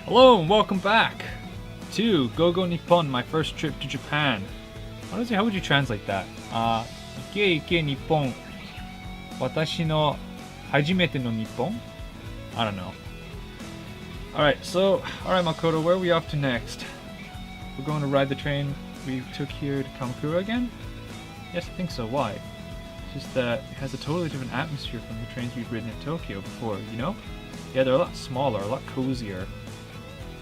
Hello and welcome back to Go Nippon, my first trip to Japan. Honestly, how would you translate that? Ike Ike Nippon. Watashi no hajimete no Nippon? I don't know. Alright, Makoto, where are we off to next? We're going to ride the train we took here to Kamakura again? Yes, I think so. Why? It's just that it has a totally different atmosphere from the trains we've ridden in Tokyo before, you know? Yeah, they're a lot smaller, a lot cozier.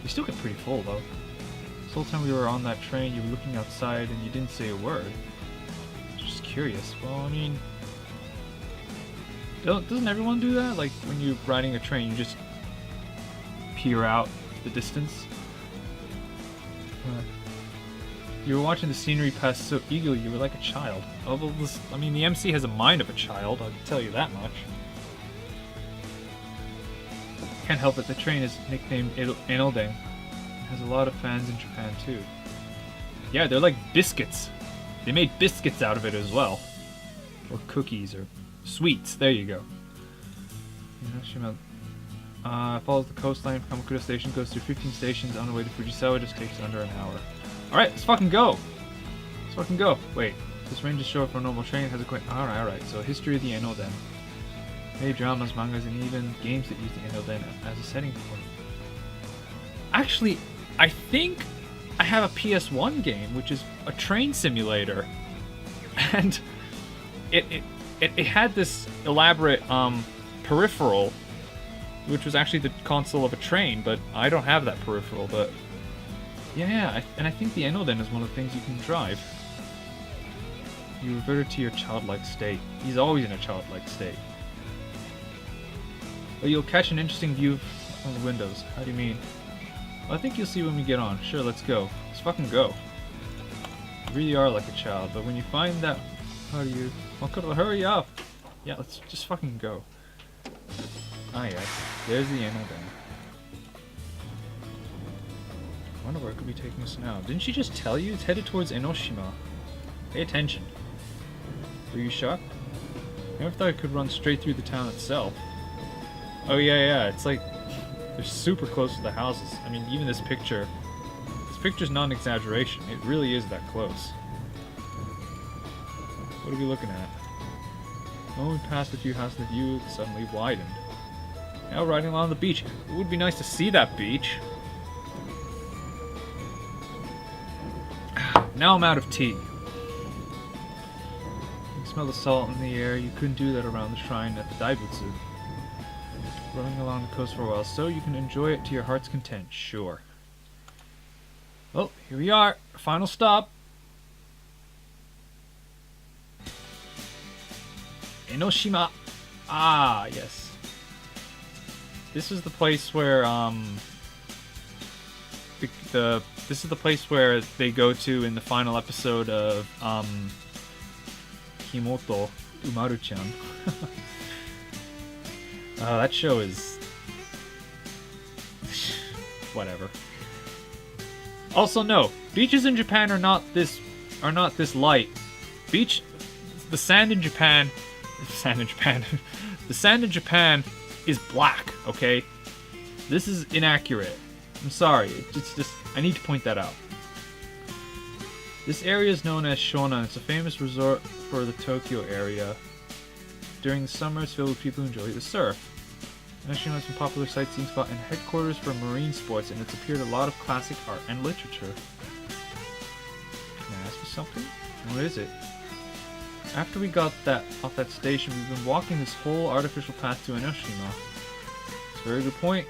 We still get pretty full though. This whole time we were on that train, you were looking outside and you didn't say a word. Just curious. Well, I mean, doesn't everyone do that? Like when you're riding a train, you just peer out the distance. You were watching the scenery pass so eagerly, you were like a child. Although I mean, the MC has a mind of a child, I'll tell you that much. Can't help it, the train is nicknamed Enoden. It has a lot of fans in Japan too. Yeah, they're like biscuits. They made biscuits out of it as well. Or cookies, or sweets, there you go. Follows the coastline from Kamakura Station, goes through 15 stations on the way to Fujisawa, just takes under an hour. Alright, let's fucking go! Let's fucking go! Wait, this range is short for a normal train, has a quite... Alright, so history of the Enoden. Many dramas, mangas, and even games that use the Enoden as a setting point. Actually, I think I have a PS1 game, which is a train simulator. And it had this elaborate peripheral, which was actually the console of a train, but I don't have that peripheral, but... Yeah, and I think the Enoden is one of the things you can drive. You reverted to your childlike state. He's always in a childlike state. But you'll catch an interesting view from the windows. How do you mean? Well, I think you'll see when we get on. Sure, let's go. Let's fucking go. You really are like a child, but when you find that... How do you... Makoto, hurry up! Yeah, let's just fucking go. Ah yes, there's the Enoden. I wonder where it could be taking us now. Didn't she just tell you? It's headed towards Enoshima. Pay attention. Were you shocked? I never thought it could run straight through the town itself. Oh yeah, it's like they're super close to the houses. I mean, even this picture's not an exaggeration. It really is that close. What are we looking at? When we passed a few houses, the view suddenly widened. Now riding along the beach. It would be nice to see that beach. Now I'm out of tea. You can smell the salt in the air. You couldn't do that around the shrine at the Daibutsu. Running along the coast for a while, so you can enjoy it to your heart's content, sure. Well, here we are, final stop. Enoshima. Ah, yes. This is the place where this is the place where they go to in the final episode of Himoto Umaru-chan. That show is... whatever. Also, no. Beaches in Japan are not this light. The sand in Japan is black, okay? This is inaccurate. I'm sorry. It's just... I need to point that out. This area is known as Shonan. It's a famous resort for the Tokyo area. During the summer, it's filled with people who enjoy the surf. Enoshima has been a popular sightseeing spot and headquarters for marine sports, and it's appeared in a lot of classic art and literature. Can I ask you something? What is it? After we got off that station, we've been walking this whole artificial path to Enoshima. It's a very good point.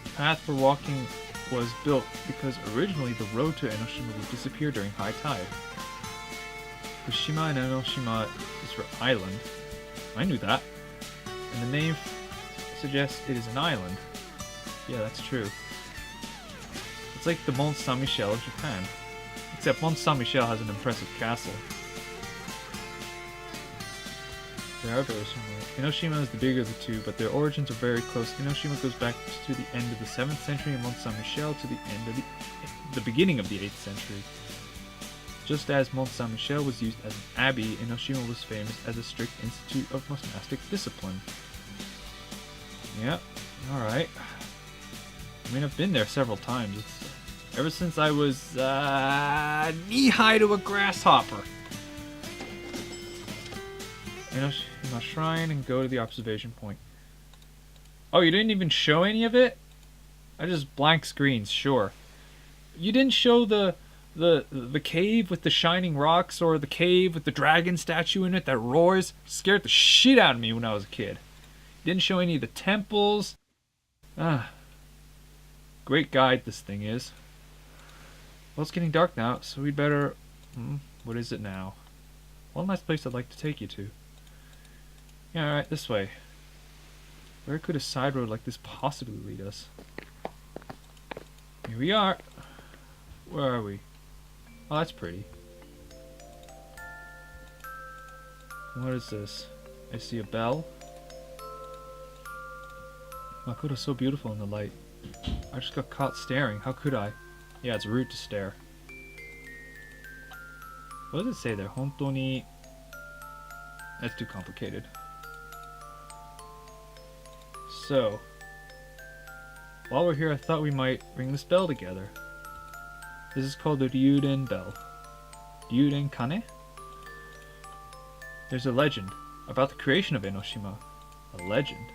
The path we're walking was built because originally the road to Enoshima would disappear during high tide. Fukushima and Enoshima is for island. I knew that. And the name suggests it is an island. Yeah, that's true. It's like the Mont Saint-Michel of Japan. Except Mont Saint-Michel has an impressive castle. They are very similar. Enoshima is the bigger of the two, but their origins are very close. Enoshima goes back to the end of the 7th century and Mont Saint-Michel to the end of the beginning of the 8th century. Just as Mont Saint-Michel was used as an abbey, Enoshima was famous as a strict institute of monastic discipline. Yep, alright. I mean, I've been there several times. Ever since I was knee-high to a grasshopper. Enoshima Shrine and go to the observation point. Oh, you didn't even show any of it? I just blank screens, sure. You didn't show the cave with the shining rocks or the cave with the dragon statue in it that roars? Scared the shit out of me when I was a kid. You didn't show any of the temples. Great guide this thing is. Well, it's getting dark now, so we'd better... what is it now? One last place I'd like to take you to. Yeah, alright, this way. Where could a side road like this possibly lead us? Here we are. Where are we? Oh, that's pretty. What is this? I see a bell. Makoto's so beautiful in the light. I just got caught staring. How could I? Yeah, it's rude to stare. What does it say there? Hontou ni... That's too complicated. So, while we're here, I thought we might ring this bell together. This is called the Ryuden bell. Ryuden Kane? There's a legend about the creation of Enoshima. A legend.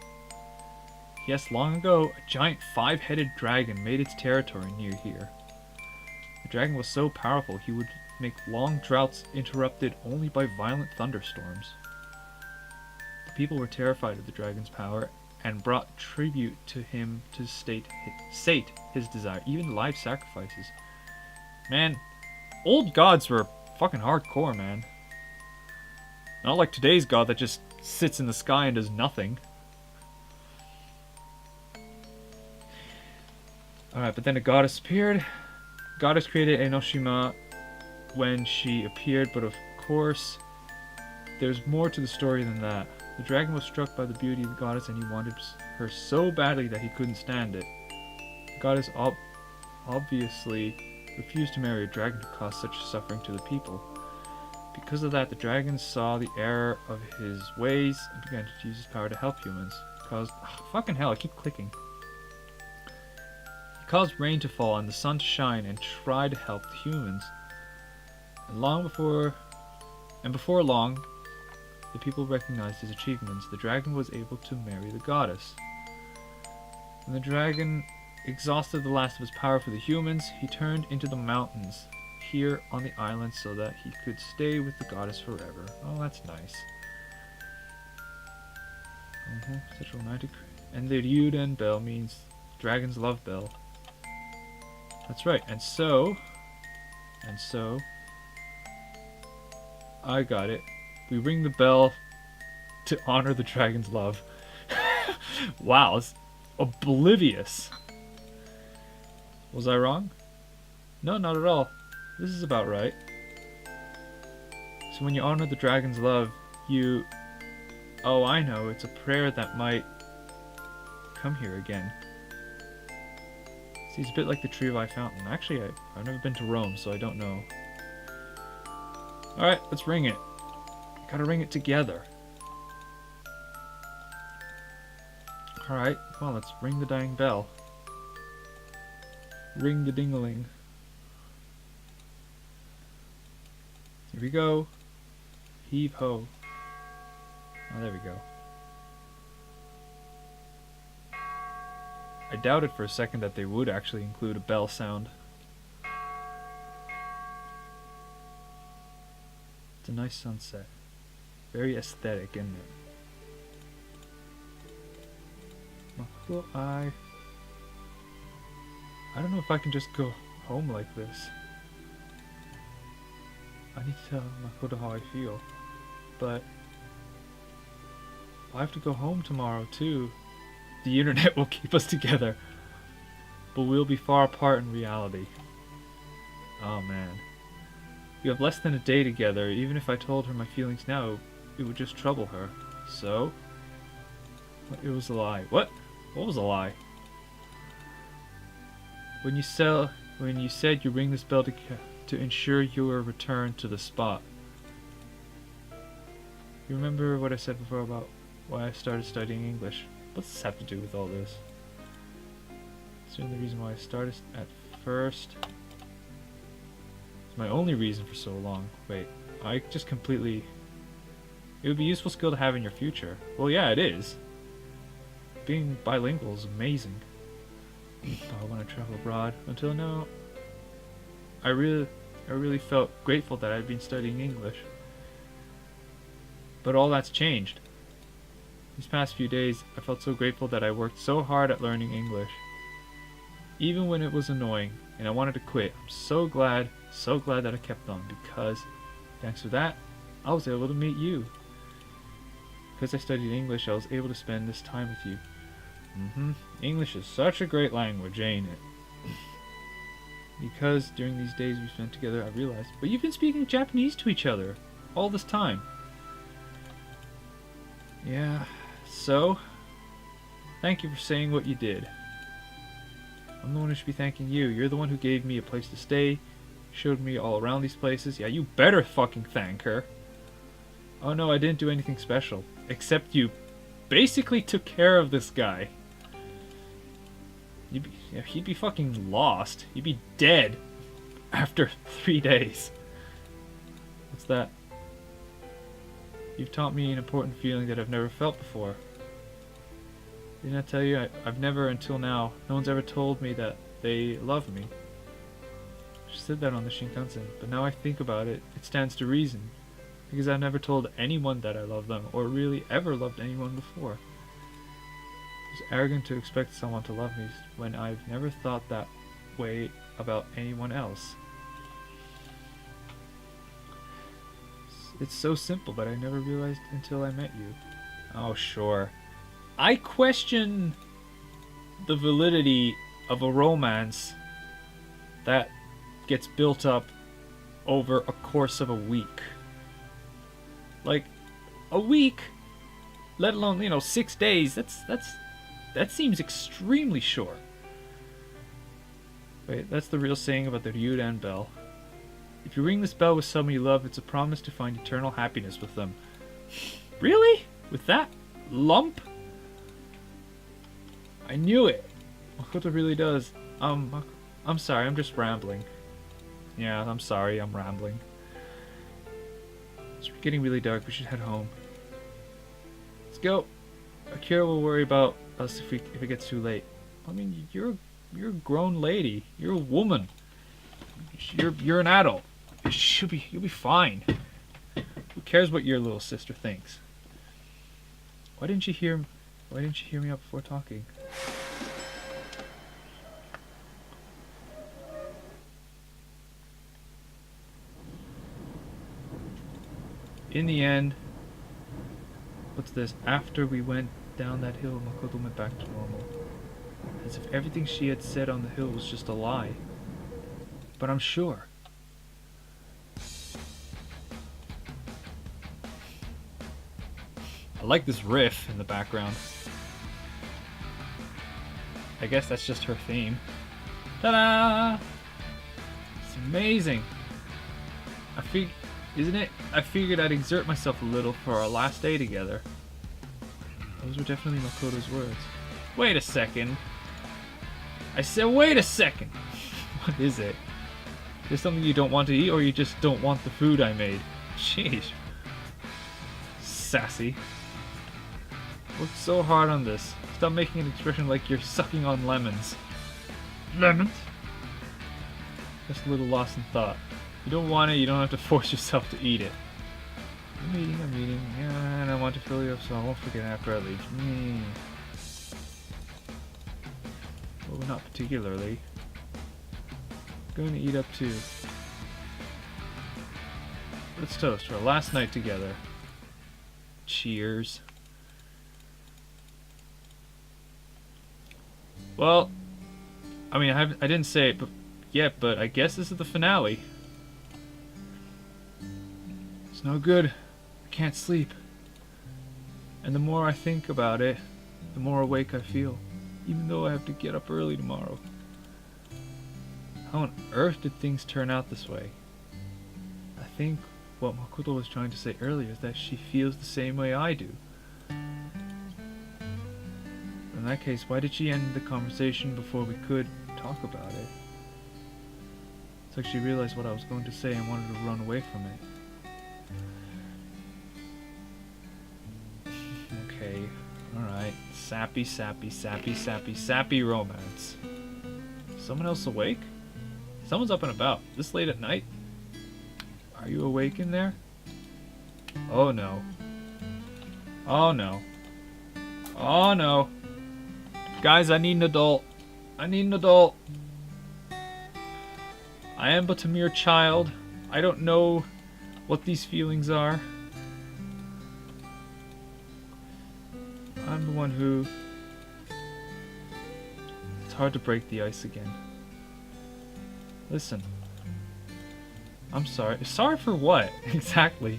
Yes, long ago, a giant 5-headed dragon made its territory near here. The dragon was so powerful he would make long droughts interrupted only by violent thunderstorms. The people were terrified of the dragon's power and brought tribute to him to sate his desire, even live sacrifices. Man, old gods were fucking hardcore, man. Not like today's god that just sits in the sky and does nothing. Alright, but then a goddess appeared. Goddess created Enoshima when she appeared, but of course, there's more to the story than that. The dragon was struck by the beauty of the goddess and he wanted her so badly that he couldn't stand it. The goddess obviously refused to marry a dragon who caused such suffering to the people. Because of that, the dragon saw the error of his ways and began to use his power to help humans. Fucking hell, I keep clicking. He caused rain to fall and the sun to shine and tried to help the humans. And before long, the people recognized his achievements. The dragon was able to marry the goddess. When the dragon exhausted the last of his power for the humans, he turned into the mountains here on the island so that he could stay with the goddess forever. Oh, that's nice. Such romantic. And the Ryuden bell means dragon's love bell. That's right. And so, I got it. We ring the bell to honor the dragon's love. Wow, it's oblivious. Was I wrong? No, not at all. This is about right. So when you honor the dragon's love, you... Oh, I know. It's a prayer that might come here again. See, it's a bit like the Tree of Eye Fountain. Actually, I've never been to Rome, so I don't know. Alright, let's ring it. Gotta ring it together. Alright, come on, let's ring the dang bell. Ring the ding-a-ling. Here we go. Heave ho. Oh, there we go. I doubted for a second that they would actually include a bell sound. It's a nice sunset. Very aesthetic, isn't it? I don't know if I can just go home like this. I need to tell Makoto how I feel. But I have to go home tomorrow too. The internet will keep us together, but we'll be far apart in reality. Oh man. We have less than a day together. Even if I told her my feelings now, it would just trouble her. So? It was a lie. What? What was a lie? When you said you ring this bell to ensure your return to the spot. You remember what I said before about why I started studying English? What's this have to do with all this? It's the only reason why I started at first. It's my only reason for so long. Wait, I just completely... It would be a useful skill to have in your future. Well, yeah, it is. Being bilingual is amazing. I want to travel abroad. Until now, I really felt grateful that I'd been studying English. But all that's changed. These past few days, I felt so grateful that I worked so hard at learning English. Even when it was annoying and I wanted to quit, I'm so glad that I kept on, because thanks to that, I was able to meet you. Because I studied English, I was able to spend this time with you. English is such a great language, ain't it? Because during these days we spent together, I realized, but you've been speaking Japanese to each other all this time. Yeah, so, thank you for saying what you did. I'm the one who should be thanking you. You're the one who gave me a place to stay, showed me all around these places. Yeah, you better fucking thank her. Oh no, I didn't do anything special, except you basically took care of this guy. He'd be fucking lost. He'd be dead after 3 days. What's that? You've taught me an important feeling that I've never felt before. Didn't I tell you? I've never, until now, no one's ever told me that they love me. She said that on the Shinkansen, but now I think about it, it stands to reason. Because I've never told anyone that I love them, or really ever loved anyone before. It's arrogant to expect someone to love me when I've never thought that way about anyone else. It's so simple, but I never realized until I met you. Oh, sure. I question the validity of a romance that gets built up over a course of a week. Like, a week, let alone, 6 days, that seems extremely short. Wait, that's the real saying about the Ryuden bell. If you ring this bell with someone you love, it's a promise to find eternal happiness with them. Really? With that lump? I knew it. Makoto really does. I'm sorry, I'm just rambling. Yeah, I'm sorry, I'm rambling. It's getting really dark, we should head home. Let's go. Akira will worry about us if it gets too late. I mean, you're a grown lady. You're a woman. You're an adult. You'll be fine. Who cares what your little sister thinks? Why didn't you hear me out before talking? In the end, what's this? After we went down that hill, Makoto went back to normal. As if everything she had said on the hill was just a lie. But I'm sure. I like this riff in the background. I guess that's just her theme. Ta-da! It's amazing. Isn't it? I figured I'd exert myself a little for our last day together. Those were definitely Makoto's words. Wait a second. I said wait a second. What is it? Is there something you don't want to eat, or you just don't want the food I made? Sheesh. Sassy. Worked so hard on this. Stop making an expression like you're sucking on lemons. Lemons? Just a little lost in thought. You don't want it, you don't have to force yourself to eat it. I'm eating. Yeah, and I want to fill you up so I won't forget after I leave. Well, not particularly. Going to eat up too. Let's toast for our last night together. Cheers. Well, I mean, I didn't say it yet, but I guess this is the finale. It's no good. I can't sleep. And the more I think about it, the more awake I feel, even though I have to get up early tomorrow. How on earth did things turn out this way? I think what Makoto was trying to say earlier is that she feels the same way I do. In that case, why did she end the conversation before we could talk about it? It's like she realized what I was going to say and wanted to run away from it. Okay, alright. Sappy, sappy, sappy, sappy, sappy romance. Someone else awake? Someone's up and about. This late at night? Are you awake in there? Oh no. Oh no. Oh no. Guys, I need an adult. I need an adult. I am but a mere child. I don't know what these feelings are. I'm the one who... It's hard to break the ice again. Listen. I'm sorry. Sorry for what? Exactly.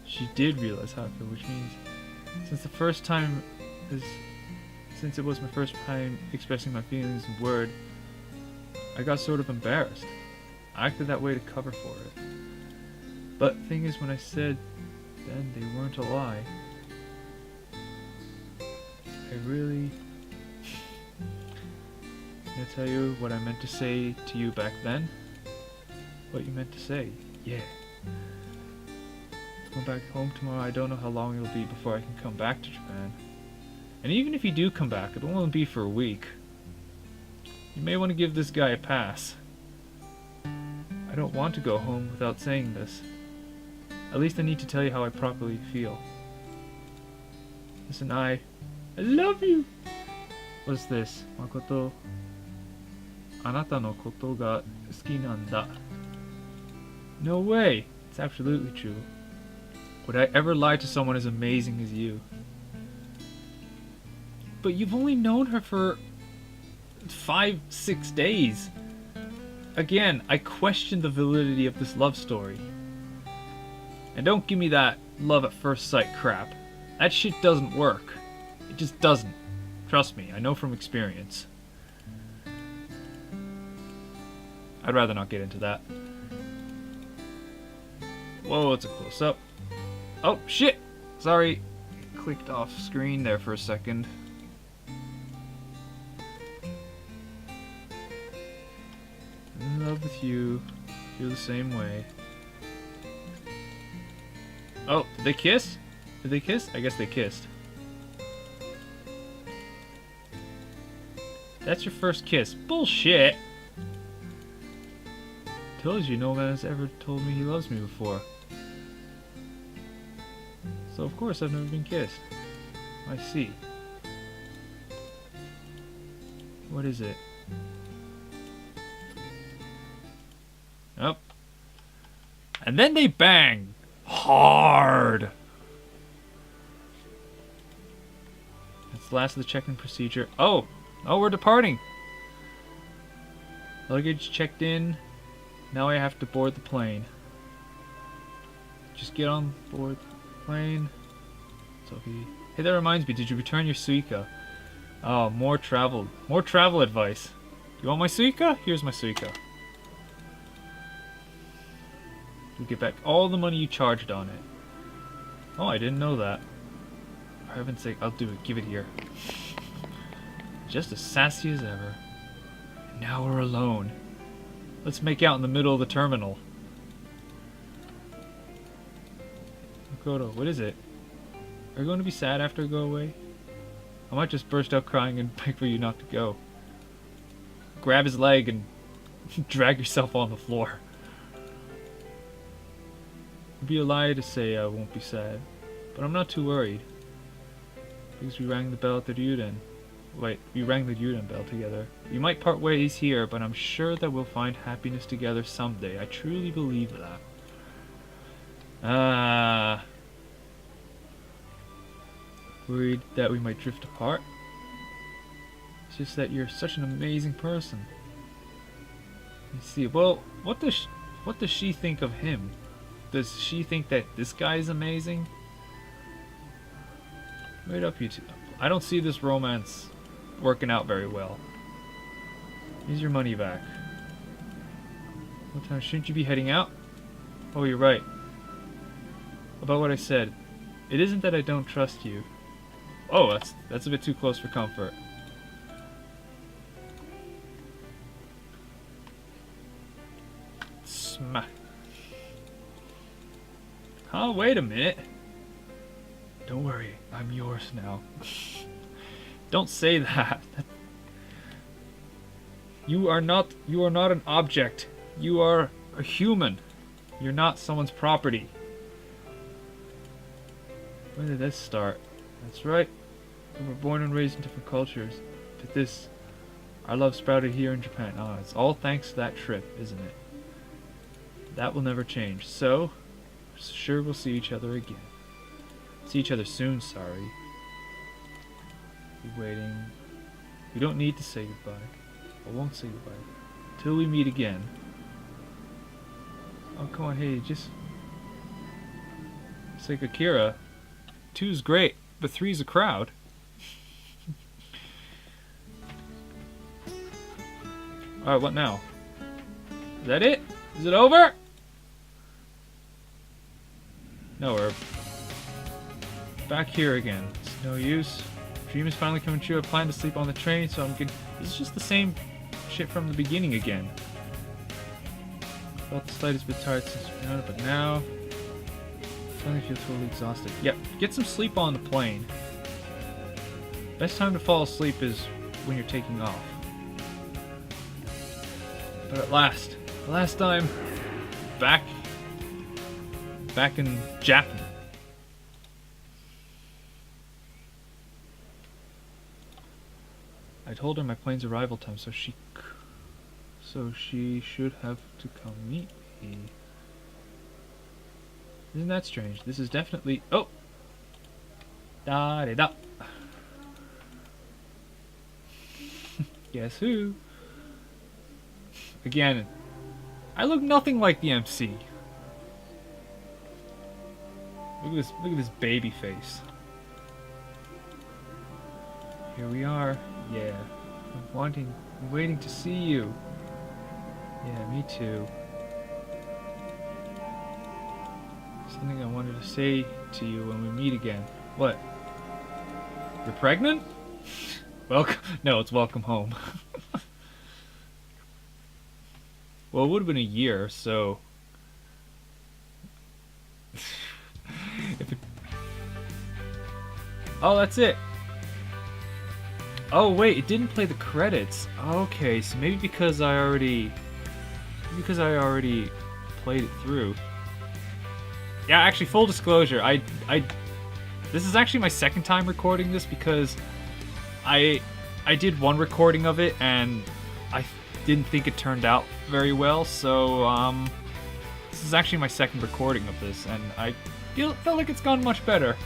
She did realize how I feel, which means since it was my first time expressing my feelings in word, I got sort of embarrassed. I acted that way to cover for it. But the thing is, when I said then they weren't a lie, I really... Can I tell you what I meant to say to you back then? What you meant to say? Yeah. Going back home tomorrow, I don't know how long it'll be before I can come back to Japan. And even if you do come back, it won't be for a week. You may want to give this guy a pass. I don't want to go home without saying this. At least I need to tell you how I properly feel. Listen, I love you! What's this? Makoto, あなたのことが好きなんだ. No way! It's absolutely true. Would I ever lie to someone as amazing as you? But you've only known her for 5-6 days. Again, I question the validity of this love story. And don't give me that love at first sight crap. That shit doesn't work. It just doesn't. Trust me, I know from experience. I'd rather not get into that. Whoa, it's a close-up. Oh, shit! Sorry. Clicked off screen there for a second. In love with you. Feel the same way. Oh, did they kiss? Did they kiss? I guess they kissed. That's your first kiss. Bullshit! Told you no man has ever told me he loves me before. So of course I've never been kissed. I see. What is it? Oh. And then they bang! Hard! That's the last of the check-in procedure. Oh! Oh, we're departing! Luggage checked in. Now I have to board the plane. Just get on board the plane. It's okay. Hey, that reminds me, did you return your Suica? Oh, more travel advice. You want my Suica? Here's my Suica. You'll get back all the money you charged on it. Oh, I didn't know that. For heaven's sake, I'll do it. Give it here. Just as sassy as ever. And now we're alone. Let's make out in the middle of the terminal. Makoto, what is it? Are you going to be sad after I go away? I might just burst out crying and beg for you not to go. Grab his leg and drag yourself on the floor. It'd be a lie to say I won't be sad, but I'm not too worried. Because we rang the bell at the Ryuden. Wait, we rang the Ryuden bell together. We might part ways here, but I'm sure that we'll find happiness together someday. I truly believe that. Worried that we might drift apart? It's just that you're such an amazing person. Let's see. Well, what does she think of him? Does she think that this guy is amazing? Wait up, you two. I don't see this romance working out very well. Here's your money back. What time shouldn't you be heading out? Oh, you're right. About what I said. It isn't that I don't trust you. Oh, that's a bit too close for comfort. Smack. Oh, wait a minute. Don't worry, I'm yours now. Don't say that. You are not an object. You are a human. You're not someone's property. When did this start? That's right. We were born and raised in different cultures. But this, our love sprouted here in Japan. Oh, it's all thanks to that trip, isn't it? That will never change. So, sure we'll see each other again. See each other soon, sorry. Be waiting. We don't need to say goodbye. I won't say goodbye. Till we meet again. Oh, come on, hey, just... It's like Akira. 2's great, but 3's a crowd. Alright, what now? Is that it? Is it over? No, we're back here again. It's no use. Dream is finally coming true. I plan to sleep on the train, so I'm good. This is just the same shit from the beginning again. Felt the slightest bit tired since we found it, but now I finally feel totally exhausted. Yep, get some sleep on the plane. Best time to fall asleep is when you're taking off. But at last time, back in Japan. I told her my plane's arrival time, so she should have to come meet me. Isn't that strange? This is definitely... Oh! Da-de-da! Guess who? Again, I look nothing like the MC. Look at this baby face. Here we are. Yeah. I'm waiting to see you. Yeah, me too. Something I wanted to say to you when we meet again. What? You're pregnant? Welcome. No, it's welcome home. Well, it would have been a year, so... Oh, that's it. Oh, wait, it didn't play the credits. Okay, so maybe because I already played it through. Yeah, actually, full disclosure, this is actually my second time recording this because I did one recording of it and I didn't think it turned out very well, so this is actually my second recording of this and I felt like it's gone much better.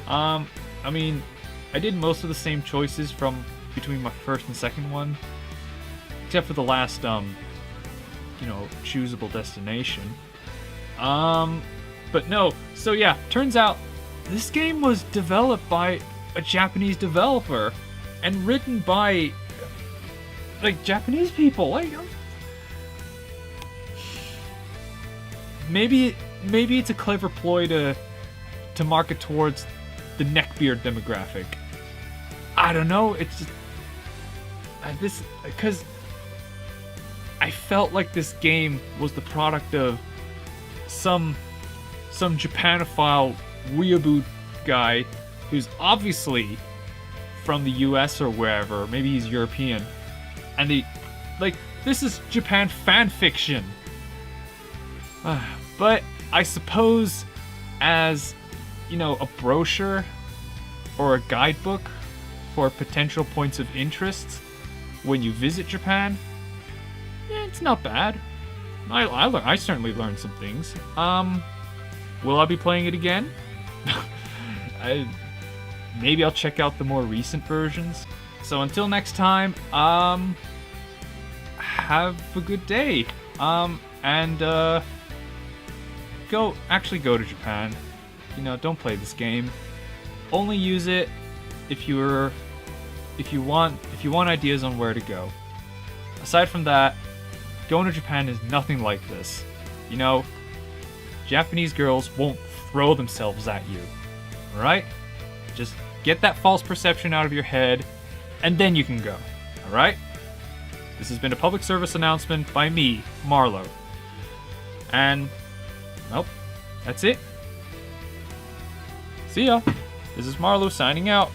I mean, I did most of the same choices from between my first and second one, except for the last, choosable destination. But no, so yeah, turns out this game was developed by a Japanese developer and written by, like, Japanese people. Like, maybe it's a clever ploy to market towards the neckbeard demographic. I don't know. It's just because I felt like this game was the product of some Japanophile weeaboo guy who's obviously from the US or wherever. Maybe he's European, and this is Japan fan fiction. But I suppose as a brochure or a guidebook for potential points of interest when you visit Japan, it's not bad. I certainly learned some things. Will I be playing it again? Maybe I'll check out the more recent versions. So until next time, have a good day. And go to Japan. Don't play this game. Only use it if you want ideas on where to go. Aside from that, going to Japan is nothing like this. Japanese girls won't throw themselves at you. Alright? Just Get that false perception out of your head, and then you can go. Alright? This has been a public service announcement by me, Marlowe. And, nope, that's it. See ya. This is Marlowe signing out.